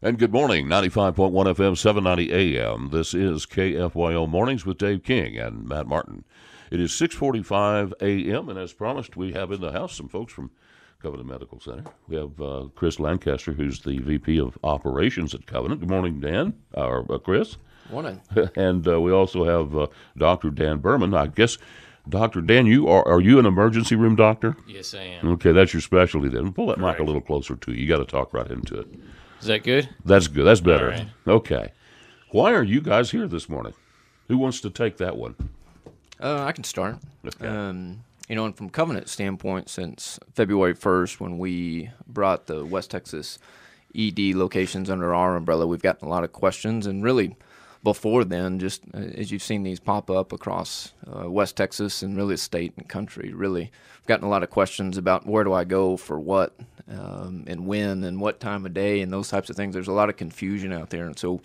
And good morning, 95.1 FM, 790 AM. This is KFYO Mornings with Dave King and Matt Martin. It is 6:45 a.m., and as promised, we have in the house some folks from Covenant Medical Center. We have Chris Lancaster, who's the VP of Operations at Covenant. Good morning, Dan, or Chris. Morning. And we also have Dr. Dan Berman. I guess, Dr. Dan, are you an emergency room doctor? Yes, I am. Okay, that's your specialty then. Pull that mic Correct. a little closer to you. You got to talk right into it. Is that good? That's good. That's better. All right. Okay. Why are you guys here this morning? Who wants to take that one? I can start. Okay. And from Covenant standpoint, since February 1st, when we brought the West Texas ED locations under our umbrella, we've gotten a lot of questions. And really, before then, just as you've seen these pop up across West Texas and really the state and country, really, we've gotten a lot of questions about where do I go for what and when and what time of day and those types of things. There's a lot of confusion out there. And so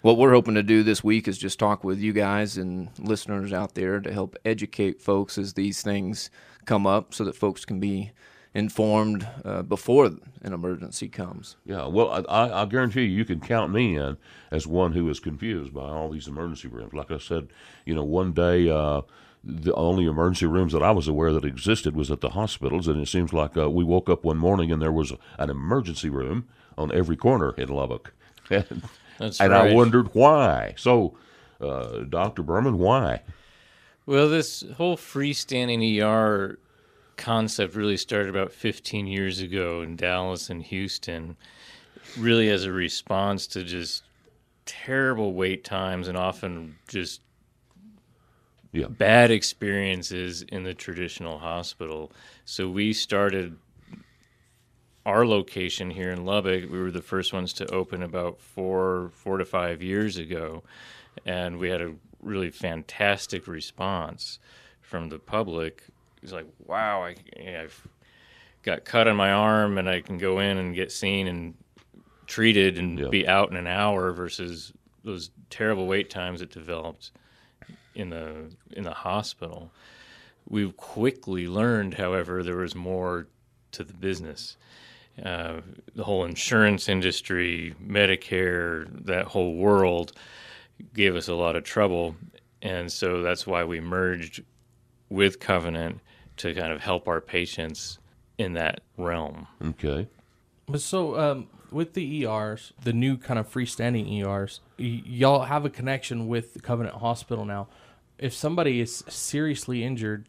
what we're hoping to do this week is just talk with you guys and listeners out there to help educate folks as these things come up so that folks can be informed before an emergency comes. Yeah, well, I guarantee you can count me in as one who is confused by all these emergency rooms. Like I said, one day the only emergency rooms that I was aware that existed was at the hospitals, and it seems like we woke up one morning and there was an emergency room on every corner in Lubbock. That's and right. I wondered why. So, Dr. Berman, why? Well, this whole freestanding ER concept really started about 15 years ago in Dallas and Houston, really as a response to just terrible wait times and often just bad experiences in the traditional hospital. So we started our location here in Lubbock. We were the first ones to open about four to 5 years ago, and we had a really fantastic response from the public. It's like, wow, I've got cut on my arm and I can go in and get seen and treated and be out in an hour versus those terrible wait times that developed in the hospital. We quickly learned, however, there was more to the business. The whole insurance industry, Medicare, that whole world gave us a lot of trouble. And so that's why we merged with Covenant to kind of help our patients in that realm. Okay. So with the ERs, the new kind of freestanding ERs, y'all have a connection with the Covenant Hospital now. If somebody is seriously injured,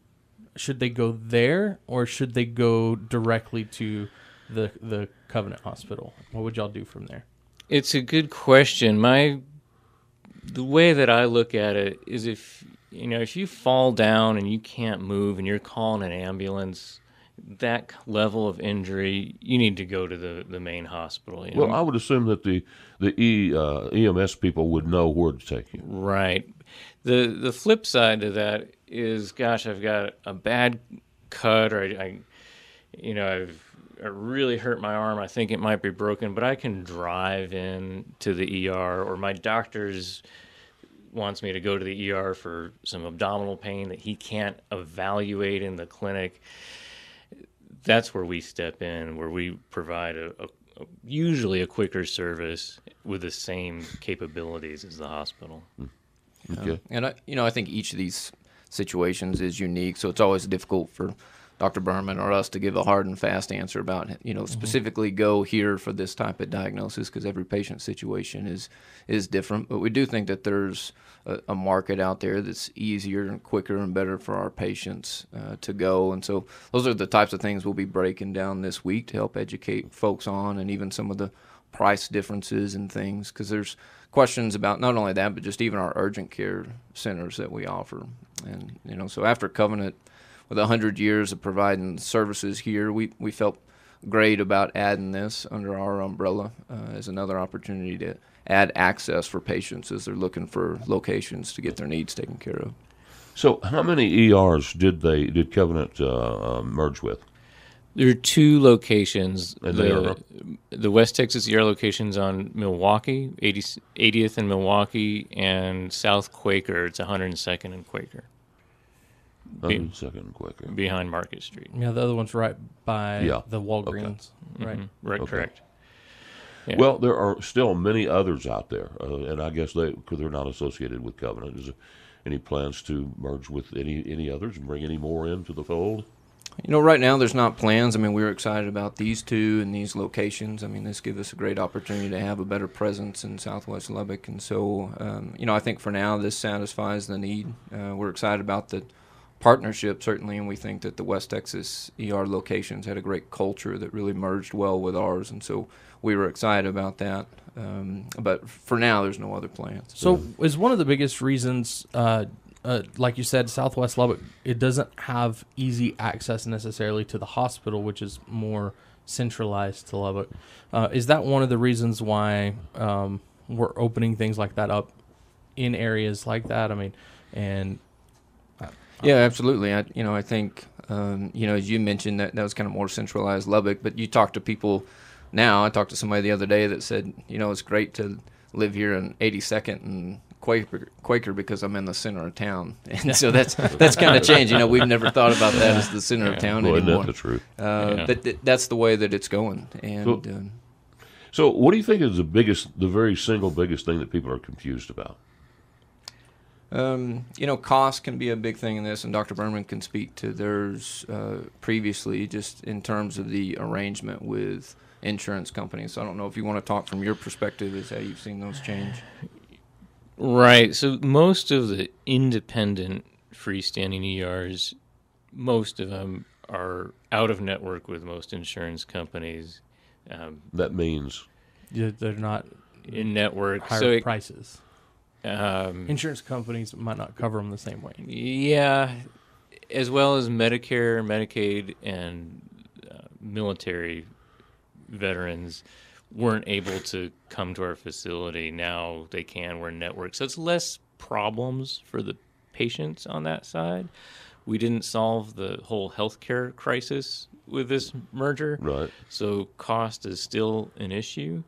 should they go there or should they go directly to the Covenant Hospital? What would y'all do from there? It's a good question. The way that I look at it is if you fall down and you can't move and you're calling an ambulance, that level of injury, you need to go to the main hospital. Well, I would assume that the EMS people would know where to take you. Right. The flip side to that is, gosh, I've got a bad cut, or I've really hurt my arm. I think it might be broken, but I can drive in to the ER, or my doctor's wants me to go to the ER for some abdominal pain that he can't evaluate in the clinic. That's where we step in, where we provide usually a quicker service with the same capabilities as the hospital. Okay. And I think each of these situations is unique, so it's always difficult for Dr. Berman or us to give a hard and fast answer about, specifically go here for this type of diagnosis, because every patient situation is different. But we do think that there's a market out there that's easier and quicker and better for our patients to go. And so those are the types of things we'll be breaking down this week to help educate folks on, and even some of the price differences and things, because there's questions about not only that, but just even our urgent care centers that we offer. And, so after Covenant, with 100 years of providing services here, we felt great about adding this under our umbrella as another opportunity to add access for patients as they're looking for locations to get their needs taken care of. So how many ERs did Covenant merge with? There are two locations. And they are? The West Texas ER location's on Milwaukee, 80th and Milwaukee, and South Quaker. It's 102nd and Quaker. 102nd and Quaker. Behind Market Street. Yeah, the other one's right by Yeah. the Walgreens. Okay. Right. Mm-hmm. Right, Okay. correct. Yeah. Well, there are still many others out there, and I guess they're not associated with Covenant. Is there any plans to merge with any others and bring any more into the fold? Right now there's not plans. I mean, we're excited about these two and these locations. I mean, this gives us a great opportunity to have a better presence in Southwest Lubbock. And so, I think for now this satisfies the need. We're excited about the partnership, certainly, and we think that the West Texas ER locations had a great culture that really merged well with ours. And so we were excited about that. But for now, there's no other plans. So is one of the biggest reasons, like you said, Southwest Lubbock, it doesn't have easy access necessarily to the hospital, which is more centralized to Lubbock. Is that one of the reasons why we're opening things like that up in areas like that? I mean, and yeah, absolutely. I think, as you mentioned, that was kind of more centralized Lubbock, but you talk to people now. I talked to somebody the other day that said, it's great to live here in 82nd and Quaker because I'm in the center of town. And so that's kind of changed. We've never thought about that as the center of town anymore. Isn't that the truth? But that's the way that it's going. And so what do you think is the very single biggest thing that people are confused about? Cost can be a big thing in this, and Dr. Berman can speak to theirs previously, just in terms of the arrangement with insurance companies. So I don't know if you want to talk from your perspective as how you've seen those change. Right. So most of the independent freestanding ERs, most of them are out of network with most insurance companies. That means they're not in network. Higher prices. Insurance companies might not cover them the same way. Yeah, as well as Medicare, Medicaid, and military veterans weren't able to come to our facility. Now they can. We're in network. So it's less problems for the patients on that side. We didn't solve the whole healthcare crisis with this merger. Right. So cost is still an issue,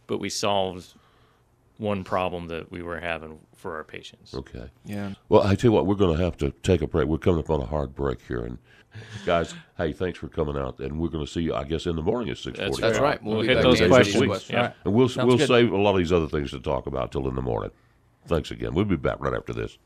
but we solved one problem that we were having for our patients. Okay. Yeah. Well, I tell you what, we're going to have to take a break. We're coming up on a hard break here. And guys, hey, thanks for coming out. And we're going to see you, I guess, in the morning at 6:45. That's right. We'll be hit back those to answer questions. questions. Yeah. Right. And we'll Sounds good. save a lot of these other things to talk about till in the morning. Thanks again. We'll be back right after this.